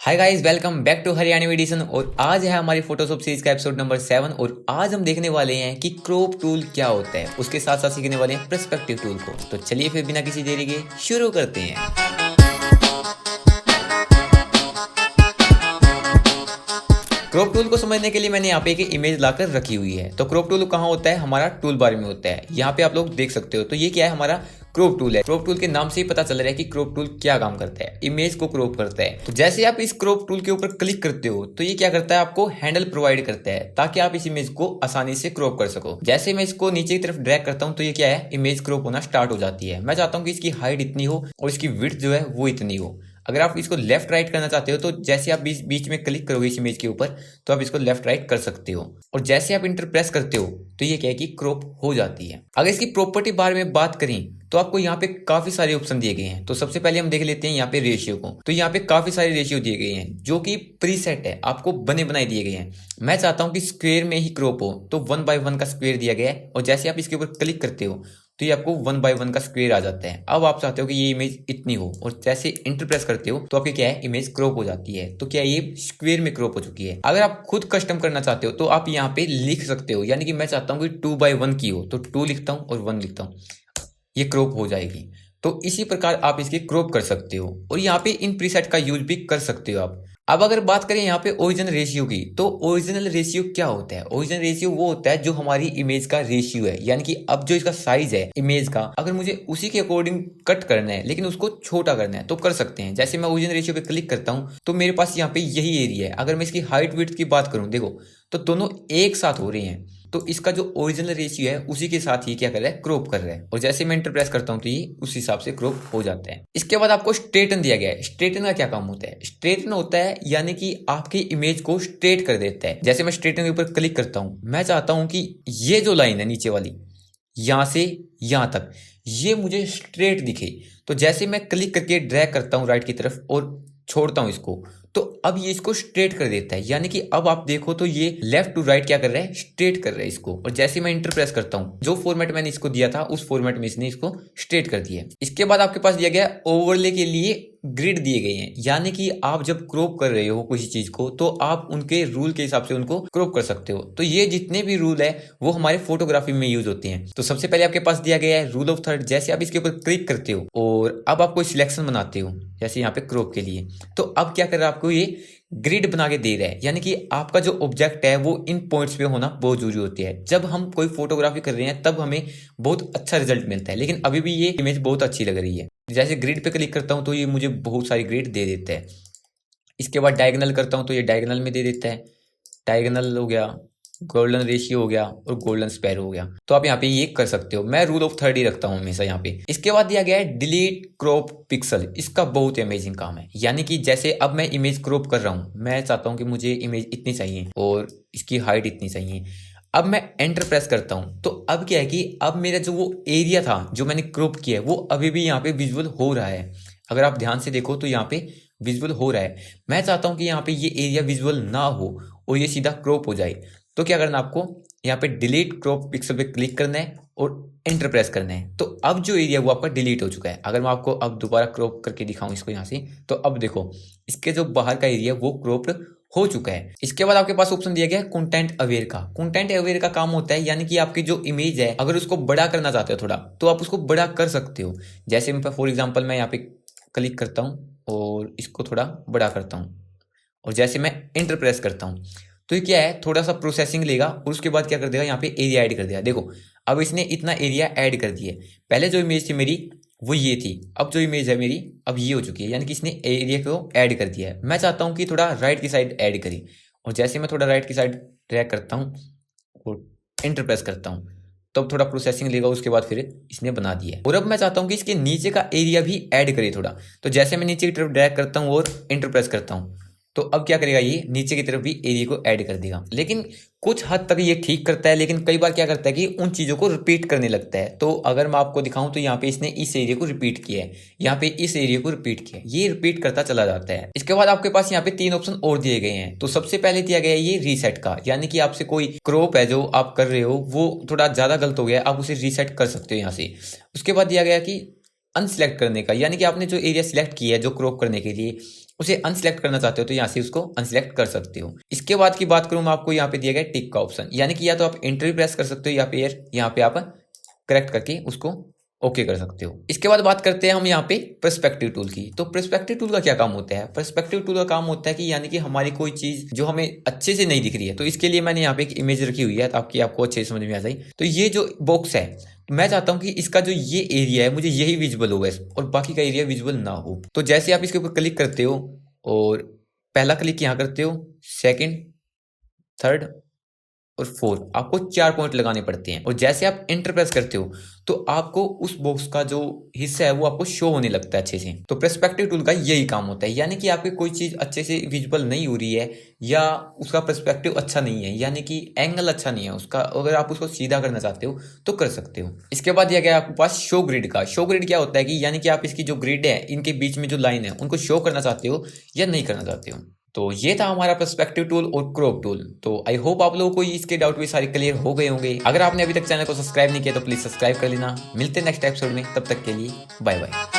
Hi guys, welcome back to Haryanvi edition. और आज है हमारी फोटोशॉप सीरीज का एपिसोड नंबर 7। और आज हम देखने वाले हैं कि क्रॉप टूल क्या होता है, उसके साथ साथ सीखने वाले हैं पर्सपेक्टिव टूल को। तो चलिए फिर बिना किसी देरी के शुरू करते हैं। क्रॉप टूल को समझने के लिए मैंने यहाँ पे एक इमेज लाकर रखी हुई है। तो क्रॉप टूल कहाँ होता है? हमारा टूल बार में होता है। यहाँ पे आप लोग देख सकते हो। तो ये क्या है? हमारा क्रॉप टूल है। क्रॉप टूल के नाम से ही पता चल रहा है कि क्रॉप टूल क्या काम करता है, इमेज को क्रॉप करता है। तो जैसे आप इस क्रॉप टूल के ऊपर क्लिक करते हो तो ये क्या करता है? आपको हैंडल प्रोवाइड करता है ताकि आप इस इमेज को आसानी से क्रॉप कर सको। जैसे मैं इसको नीचे की तरफ ड्रैग करता हूँ तो ये क्या है? इमेज क्रॉप होना स्टार्ट हो जाती है। मैं चाहता हूँ कि इसकी हाइट इतनी हो और इसकी विड्थ जो है वो इतनी हो। अगर आप इसको लेफ्ट राइट करना चाहते हो तो जैसे आप बीच में क्लिक करोगे इस इमेज के ऊपर तो आप इसको लेफ्ट राइट कर सकते हो। और जैसे आप इंटर प्रेस करते हो तो ये क्या है कि क्रॉप हो जाती है। अगर इसकी प्रॉपर्टी बारे में बात करें तो आपको यहाँ पे काफी सारे ऑप्शन दिए गए हैं। तो सबसे पहले हम देख लेते हैं यहाँ पे रेशियो को। तो यहाँ पे काफी सारे रेशियो दिए गए हैं जो कि प्रीसेट है, आपको बने बनाए दिए गए हैं। मैं चाहता हूँ कि स्क्वायर में ही क्रॉप हो तो 1/1 का स्क्वायर दिया गया है। और जैसे आप इसके ऊपर क्लिक करते हो तो ये आपको 1/1 का स्क्वायर आ जाता है। अब आप चाहते हो कि ये इमेज इतनी हो और जैसे इंटर प्रेस करते हो तो आपकी क्या है? इमेज क्रॉप हो जाती है। तो क्या ये स्क्वायर में क्रॉप हो चुकी है। अगर आप खुद कस्टम करना चाहते हो तो आप यहाँ पे लिख सकते हो, यानी कि मैं चाहता हूँ कि 2/1 की हो तो 2 लिखता हूँ और 1 लिखता हूँ, ये क्रॉप हो जाएगी। तो इसी प्रकार आप इसकी क्रॉप कर सकते हो और यहाँ पे इन प्रीसेट का यूज भी कर सकते हो आप। अब अगर बात करें यहाँ पे ओरिजिनल रेशियो की, तो ओरिजिनल रेशियो क्या होता है? ओरिजिनल रेशियो वो होता है जो हमारी इमेज का रेशियो है, यानी कि अब जो इसका साइज है इमेज का, अगर मुझे उसी के अकॉर्डिंग कट करना है लेकिन उसको छोटा करना है तो कर सकते हैं। जैसे मैं ओरिजिनल रेशियो पे क्लिक करता हूँ तो मेरे पास यहाँ पे यही एरिया है। अगर मैं इसकी हाइट विड्थ की बात करूँ, देखो तो दोनों एक साथ हो रहे हैं। तो इसका जो ओरिजिनल रेशियो है उसी के साथ ये क्या कर रहा है? क्रॉप कर रहा है। और जैसे मैं इंटर प्रेस करता हूं तो ये उस हिसाब से क्रॉप हो जाता है। इसके बाद आपको स्ट्रेटन दिया गया है। स्ट्रेटन का क्या काम होता है? स्ट्रेटन होता है यानी कि आपकी इमेज को स्ट्रेट कर देता है। जैसे मैं स्ट्रेटन के ऊपर क्लिक करता हूं, मैं चाहता हूं कि ये जो लाइन है नीचे वाली, यहां से यहां तक, ये मुझे स्ट्रेट दिखे। तो जैसे मैं क्लिक करके ड्रैग करता हूं राइट की तरफ और छोड़ता हूं इसको, तो अब ये इसको स्ट्रेट कर देता है। यानी कि अब आप देखो तो ये लेफ्ट टू राइट क्या कर रहा है? स्ट्रेट कर रहा है इसको। और जैसे मैं इंटर प्रेस करता हूं, जो फॉर्मेट मैंने इसको दिया था उस फॉर्मेट में इसने इसको स्ट्रेट कर दिया है। इसके बाद आपके पास दिया गया ओवरले के लिए ग्रिड दिए गए हैं, यानी कि आप जब क्रॉप कर रहे हो किसी चीज को तो आप उनके रूल के हिसाब से उनको क्रॉप कर सकते हो। तो ये जितने भी रूल है वो हमारे फोटोग्राफी में यूज होते हैं। तो सबसे पहले आपके पास दिया गया है रूल ऑफ थर्ड। जैसे आप इसके ऊपर क्लिक करते हो और अब आप कोई सिलेक्शन बनाते हो, जैसे यहाँ पे क्रॉप के लिए, तो अब क्या कर रहा है? आपको ये ग्रिड बना के दे रहा है, यानी कि आपका जो ऑब्जेक्ट है वो इन पॉइंट्स पे होना बहुत जरूरी होती है। जब हम कोई फोटोग्राफी कर रहे हैं तब हमें बहुत अच्छा रिजल्ट मिलता है। लेकिन अभी भी ये इमेज बहुत अच्छी लग रही है। जैसे ग्रिड पे क्लिक करता हूं तो ये मुझे बहुत सारी ग्रिड दे देता है। इसके बाद डायगोनल करता हूं तो ये डायगोनल में दे देता है। डायगोनल हो गया, गोल्डन रेशियो हो गया और गोल्डन स्पैरो हो गया। तो आप यहाँ पे ये कर सकते हो। मैं रूल ऑफ थर्ड ही रखता हूँ हमेशा यहाँ पे। इसके बाद दिया गया है डिलीट क्रॉप पिक्सल। इसका बहुत अमेजिंग काम है। यानी कि जैसे अब मैं इमेज क्रॉप कर रहा हूँ, मैं चाहता हूँ कि मुझे इमेज इतनी चाहिए और इसकी हाइट इतनी चाहिए। अब मैं एंटर प्रेस करता हूं तो अब क्या है कि अब मेरा जो वो एरिया था जो मैंने क्रॉप किया है वो अभी भी यहाँ पे विजुअल हो रहा है। अगर आप ध्यान से देखो तो यहाँ पे विजुअल हो रहा है। मैं चाहता हूं कि यहाँ पे ये एरिया विजुअल ना हो और ये सीधा क्रॉप हो जाए। तो क्या करना आपको? यहाँ पे डिलीट क्रॉप पिक्सल पे क्लिक करना है और एंटर प्रेस करना है। तो अब जो एरिया वो आपका डिलीट हो चुका है। अगर मैं आपको अब दोबारा क्रॉप करके दिखाऊं इसको यहाँ से, तो अब देखो इसके जो बाहर का एरिया वो क्रॉप्ड हो चुका है। इसके बाद आपके पास ऑप्शन दिया गया है कंटेंट अवेयर का। कंटेंट अवेयर का काम होता है यानी कि आपकी जो इमेज है अगर उसको बड़ा करना चाहते हो थोड़ा, तो आप उसको बड़ा कर सकते हो। जैसे फॉर एग्जांपल मैं यहाँ पे क्लिक करता हूँ और इसको थोड़ा बड़ा करता हूँ और जैसे मैं इंटर प्रेस करता हूँ तो ये क्या है? थोड़ा सा प्रोसेसिंग लेगा और उसके बाद क्या कर देगा? यहाँ पे एरिया ऐड कर देगा। देखो अब इसने इतना एरिया ऐड कर दिया है। पहले जो इमेज थी मेरी वो ये थी, अब जो इमेज है मेरी अब ये हो चुकी है, यानी कि इसने एरिया को ऐड कर दिया है। मैं चाहता हूँ कि थोड़ा राइट की साइड ऐड करें और जैसे मैं थोड़ा राइट की साइड ड्रैग करता हूँ और इंटर प्रेस करता हूँ तब थोड़ा प्रोसेसिंग लेगा, उसके बाद फिर इसने बना दिया है। और अब मैं चाहता हूँ कि इसके नीचे का एरिया भी ऐड करे थोड़ा। तो जैसे मैं नीचे की तरफ ड्रैग करता हूँ और इंटर प्रेस करता हूँ तो अब क्या करेगा? ये नीचे की तरफ भी एरिया को ऐड कर देगा। लेकिन कुछ हद तक ये ठीक करता है, लेकिन कई बार क्या करता है कि उन चीज़ों को रिपीट करने लगता है। तो अगर मैं आपको दिखाऊं तो यहाँ पे इसने इस एरिया को रिपीट किया है, यहाँ पे इस एरिया को रिपीट किया है, ये रिपीट करता चला जाता है। इसके बाद आपके पास यहाँ पे 3 ऑप्शन और दिए गए हैं। तो सबसे पहले दिया गया है ये रीसेट का, यानी कि आपसे कोई क्रॉप है जो आप कर रहे हो वो थोड़ा ज़्यादा गलत हो गया है, आप उसे रीसेट कर सकते हो यहाँ से। उसके बाद दिया गया कि अनसिलेक्ट करने का, यानी कि आपने जो एरिया सिलेक्ट किया है जो क्रॉप करने के लिए उसे अनसिलेक्ट करना चाहते हो तो यहाँ से उसको अनसिलेक्ट कर सकते हो। इसके बाद की बात करूँ मैं, आपको यहाँ पे दिया गया टिक का ऑप्शन, यानी कि या तो आप एंटर भी प्रेस कर सकते हो या फिर यहाँ पे आप करेक्ट करके उसको ओके कर सकते हो। इसके बाद बात करते हैं हम यहाँ पे पर्सपेक्टिव टूल की। तो पर्सपेक्टिव टूल का क्या काम होता है? पर्सपेक्टिव टूल का काम होता है कि यानी कि हमारी कोई चीज जो हमें अच्छे से नहीं दिख रही है, तो इसके लिए मैंने यहाँ पे एक इमेज रखी हुई है ताकि आपको अच्छे से समझ में आ जाए। तो ये जो बॉक्स है, मैं चाहता हूँ कि इसका जो ये एरिया है मुझे यही विजिबल हो बस, और बाकी का एरिया विजिबल ना हो। तो जैसे आप इसके ऊपर क्लिक करते हो और पहला क्लिक यहाँ करते हो, सेकेंड, थर्ड और फोर्थ, आपको 4 पॉइंट लगाने पड़ते हैं। और जैसे आप एंटर प्रेस करते हो तो आपको उस बॉक्स का जो हिस्सा है वो आपको शो होने लगता है अच्छे से। तो पर्सपेक्टिव टूल का यही काम होता है, यानी कि आपकी कोई चीज अच्छे से विजिबल नहीं हो रही है या उसका पर्सपेक्टिव अच्छा नहीं है, यानी कि एंगल अच्छा नहीं है उसका, अगर आप उसको सीधा करना चाहते हो तो कर सकते हो। इसके बाद दिया गया आपके पास शो ग्रिड का। शो ग्रिड क्या होता है कि यानी कि आप इसकी जो ग्रिड है, इनके बीच में जो लाइन है उनको शो करना चाहते हो या नहीं करना चाहते हो। तो ये था हमारा पर्सपेक्टिव टूल और क्रॉप टूल। तो आई होप आप लोगों को इसके डाउट भी सारे क्लियर हो गए होंगे। अगर आपने अभी तक चैनल को सब्सक्राइब नहीं किया तो प्लीज सब्सक्राइब कर लेना। मिलते हैं नेक्स्ट एपिसोड में, तब तक के लिए बाय बाय।